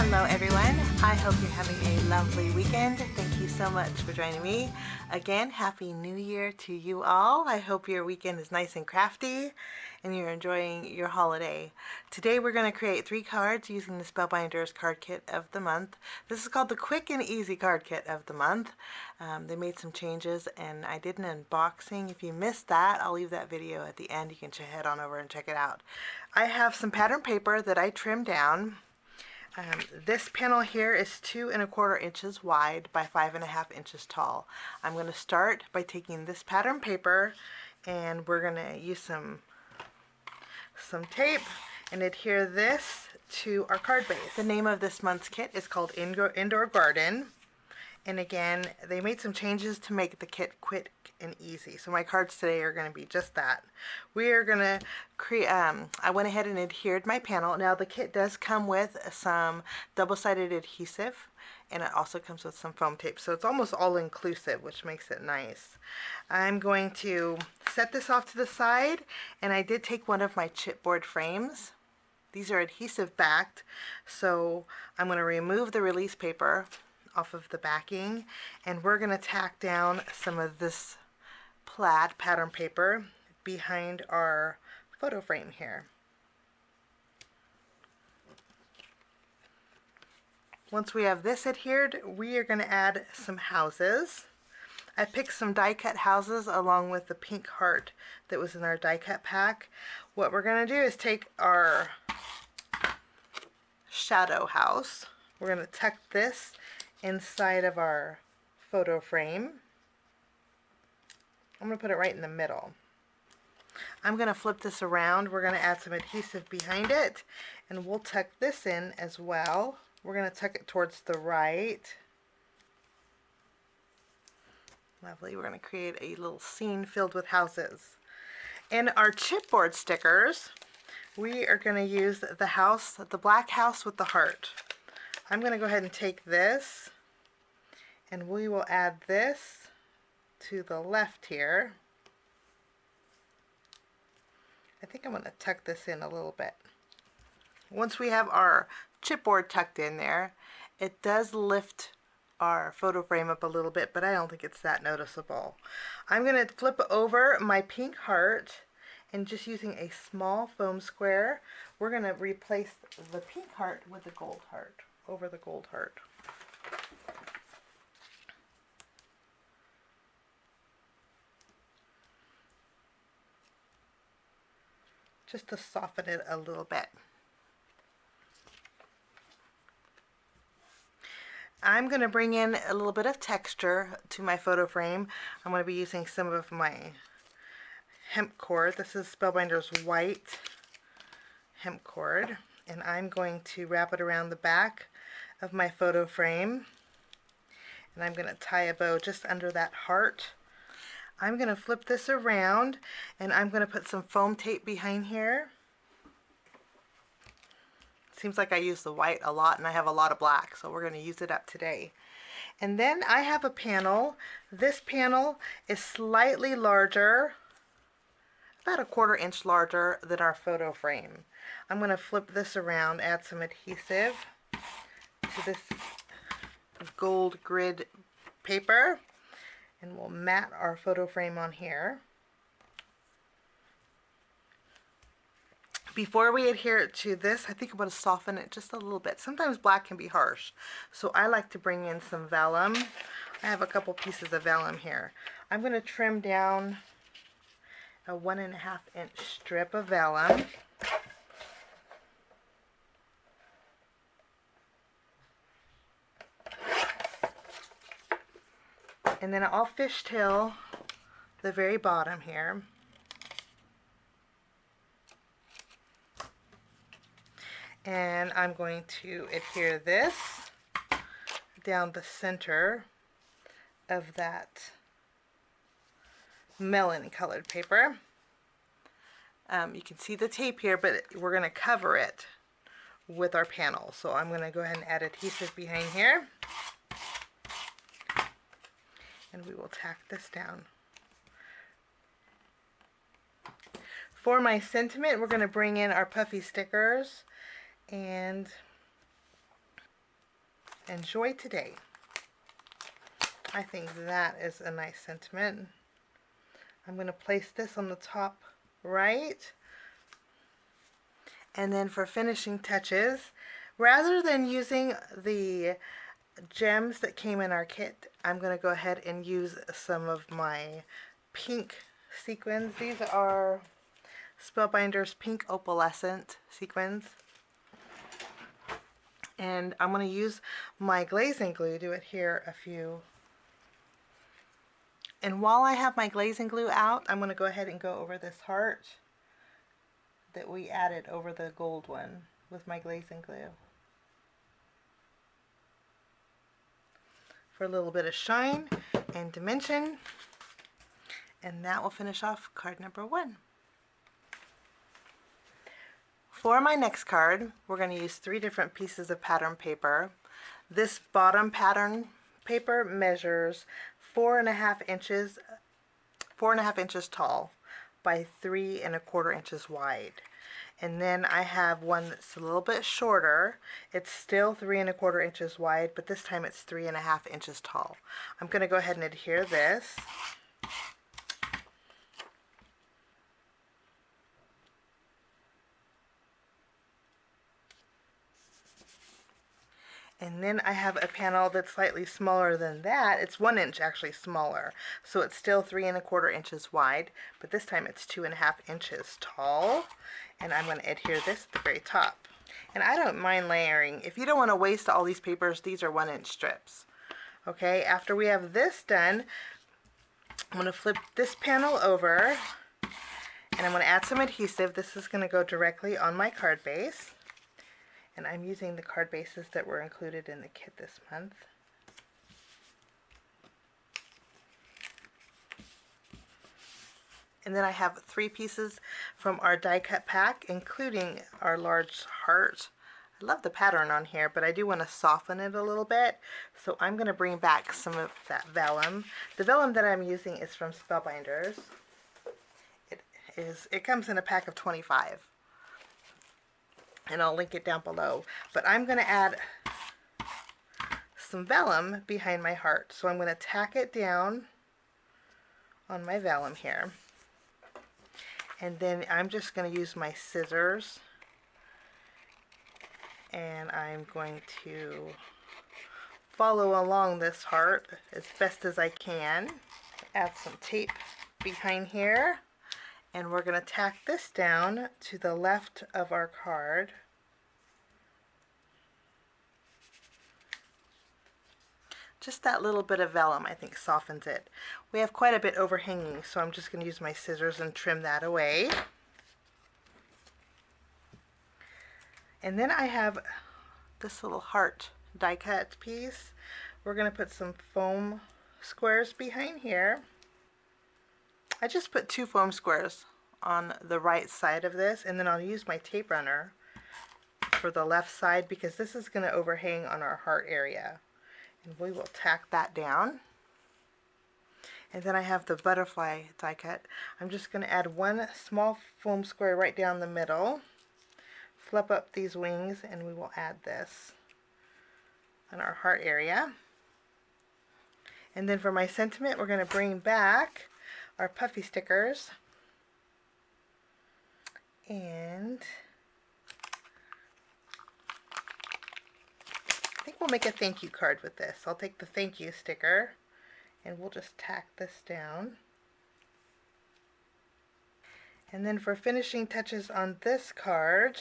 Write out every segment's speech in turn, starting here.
Hello everyone, I hope you're having a lovely weekend. Thank you so much for joining me. Again, Happy New Year to you all. I hope your weekend is nice and crafty and you're enjoying your holiday. Today we're going to create 3 cards using the Spellbinders card kit of the month. This is called the Quick and Easy card kit of the month. They made some changes and I did an unboxing. If you missed that, I'll leave that video at the end. You can head on over and check it out. I have some pattern paper that I trimmed down. This panel here is 2 1/4 inches wide by 5 1/2 inches tall. I'm going to start by taking this pattern paper and we're going to use some tape and adhere this to our card base. The name of this month's kit is called Indoor Garden. And again, they made some changes to make the kit quick and easy. So my cards today are going to be just that. We are going to create, I went ahead and adhered my panel. Now the kit does come with some double-sided adhesive and it also comes with some foam tape. So it's almost all inclusive, which makes it nice. I'm going to set this off to the side and I did take one of my chipboard frames. These are adhesive backed, so I'm going to remove the release paper off of the backing and we're going to tack down some of this plaid pattern paper behind our photo frame here. Once we have this adhered, we are going to add some houses. I picked some die cut houses along with the pink heart that was in our die cut pack. What we're going to do is take our shadow house. We're going to tuck this inside of our photo frame. I'm going to put it right in the middle. I'm going to flip this around. We're going to add some adhesive behind it and we'll tuck this in as well. We're going to tuck it towards the right. Lovely. We're going to create a little scene filled with houses. In our chipboard stickers, we are going to use the black house with the heart. I'm going to go ahead and take this and we will add this to the left here. I think I'm going to tuck this in a little bit. Once we have our chipboard tucked in there, it does lift our photo frame up a little bit, but I don't think it's that noticeable. I'm going to flip over my pink heart and just using a small foam square, we're going to replace the pink heart with the gold heart, over the gold heart. Just to soften it a little bit. I'm going to bring in a little bit of texture to my photo frame. I'm going to be using some of my hemp cord. This is Spellbinders white hemp cord. And I'm going to wrap it around the back of my photo frame. And I'm going to tie a bow just under that heart. I'm going to flip this around and I'm going to put some foam tape behind here. Seems like I use the white a lot and I have a lot of black, so we're going to use it up today. And then I have a panel. This panel is slightly larger, about 1/4 inch larger than our photo frame. I'm going to flip this around, add some adhesive to this gold grid paper. And we'll mat our photo frame on here. Before we adhere it to this, I think I'm going to soften it just a little bit. Sometimes black can be harsh, so I like to bring in some vellum. I have a couple pieces of vellum here. I'm going to trim down a 1 1/2 inch strip of vellum. And then I'll fishtail the very bottom here. And I'm going to adhere this down the center of that melon colored paper. You can see the tape here, but we're going to cover it with our panel. So I'm going to go ahead and add adhesive behind here. And we will tack this down. For my sentiment, we're going to bring in our puffy stickers and Enjoy today. I think that is a nice sentiment. I'm going to place this on the top right. And then for finishing touches, rather than using the gems that came in our kit, I'm going to go ahead and use some of my pink sequins. These are Spellbinders pink opalescent sequins. And I'm going to use my glazing glue to adhere a few. And while I have my glazing glue out, I'm going to go ahead and go over this heart that we added over the gold one with my glazing glue for a little bit of shine and dimension. And that will finish off card number 1. For my next card, we're going to use 3 different pieces of pattern paper. This bottom pattern paper measures 4.5 inches tall by 3.25 inches wide. And then I have one that's a little bit shorter. It's still 3.25 inches wide, but this time it's 3.5 inches tall. I'm going to go ahead and adhere this. And then I have a panel that's slightly smaller than that. It's 1 inch actually smaller. So it's still 3.25 inches wide, but this time it's 2.5 inches tall. And I'm going to adhere this at the very top. And I don't mind layering. If you don't want to waste all these papers, these are 1 inch strips. Okay, after we have this done, I'm going to flip this panel over and I'm going to add some adhesive. This is going to go directly on my card base. And I'm using the card bases that were included in the kit this month. And then I have 3 pieces from our die cut pack, including our large heart. I love the pattern on here, but I do want to soften it a little bit. So I'm going to bring back some of that vellum. The vellum that I'm using is from Spellbinders. It comes in a pack of 25. And I'll link it down below. But I'm going to add some vellum behind my heart. So I'm going to tack it down on my vellum here. And then I'm just going to use my scissors. And I'm going to follow along this heart as best as I can. Add some tape behind here. And we're going to tack this down to the left of our card. Just that little bit of vellum, I think, softens it. We have quite a bit overhanging, so I'm just going to use my scissors and trim that away. And then I have this little heart die cut piece. We're going to put some foam squares behind here. I just put 2 foam squares on the right side of this, and then I'll use my tape runner for the left side because this is going to overhang on our heart area. And we will tack that down. And then I have the butterfly die cut. I'm just going to add 1 small foam square right down the middle, flip up these wings, and we will add this on our heart area. And then for my sentiment, we're going to bring back our puffy stickers, and I think we'll make a thank you card with this. I'll take the thank you sticker and we'll just tack this down. And then for finishing touches on this card,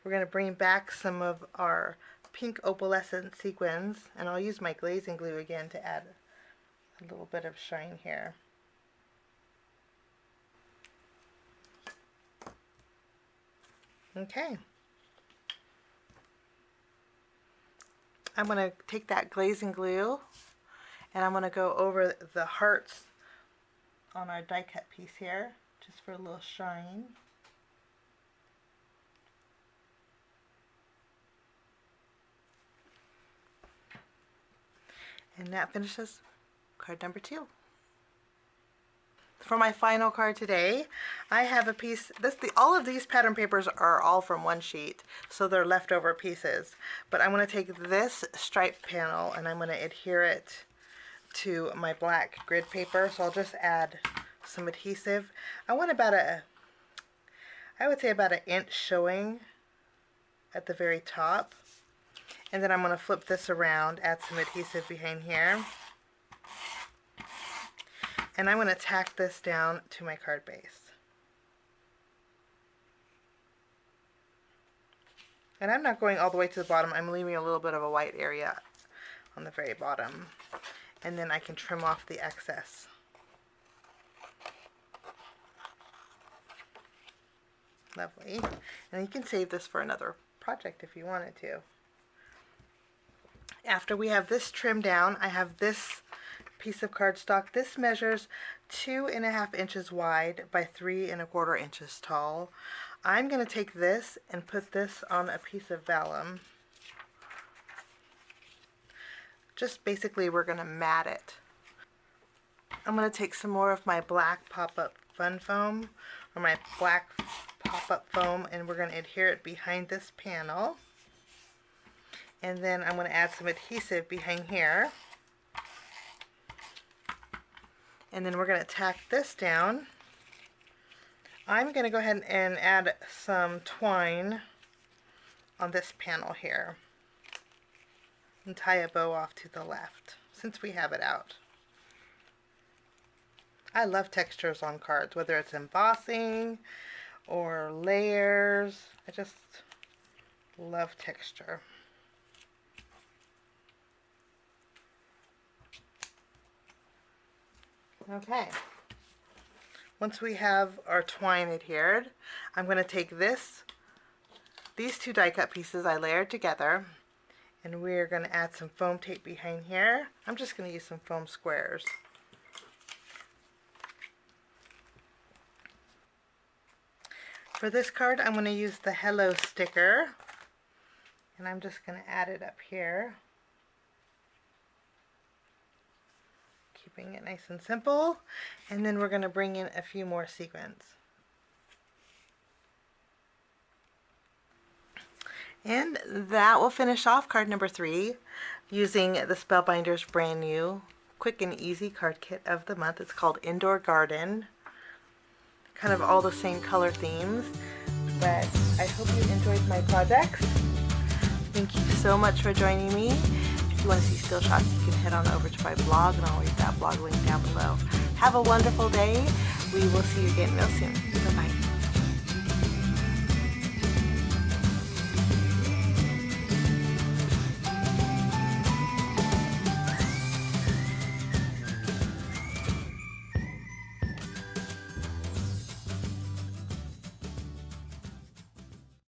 we're going to bring back some of our pink opalescent sequins, and I'll use my glazing glue again to add a little bit of shine here. Okay. I'm going to take that glazing glue and I'm going to go over the hearts on our die cut piece here, just for a little shine. And that finishes card number 2. for my final card today, I have a piece, all of these pattern papers are all from one sheet, so they're leftover pieces. But I'm going to take this stripe panel and I'm going to adhere it to my black grid paper. So I'll just add some adhesive. I want I would say about an inch showing at the very top. And then I'm going to flip this around, add some adhesive behind here. And I'm going to tack this down to my card base. And I'm not going all the way to the bottom. I'm leaving a little bit of a white area on the very bottom. And then I can trim off the excess. Lovely. And you can save this for another project if you wanted to. After we have this trimmed down, I have this piece of cardstock. This measures 2.5 inches wide by 3 1/4 inches tall. I'm going to take this and put this on a piece of vellum. Just basically we're going to mat it. I'm going to take some more of my black pop-up fun foam, or my black pop-up foam, and we're going to adhere it behind this panel. And then I'm going to add some adhesive behind here. And then we're going to tack this down. I'm going to go ahead and add some twine on this panel here. And tie a bow off to the left, since we have it out. I love textures on cards, whether it's embossing or layers. I just love texture. Okay, once we have our twine adhered, I'm going to take these two die cut pieces I layered together, and we're going to add some foam tape behind here. I'm just going to use some foam squares. For this card, I'm going to use the Hello sticker, and I'm just going to add it up here. Keeping it nice and simple, and then we're going to bring in a few more sequins. And that will finish off card number 3 using the Spellbinders brand new quick and easy card kit of the month. It's called Indoor Garden. Kind of all the same color themes, but I hope you enjoyed my projects. Thank you so much for joining me. If you want to see still shots, you can head on over to my blog, and I'll leave that blog link down below. Have a wonderful day. We will see you again real soon. Bye-bye.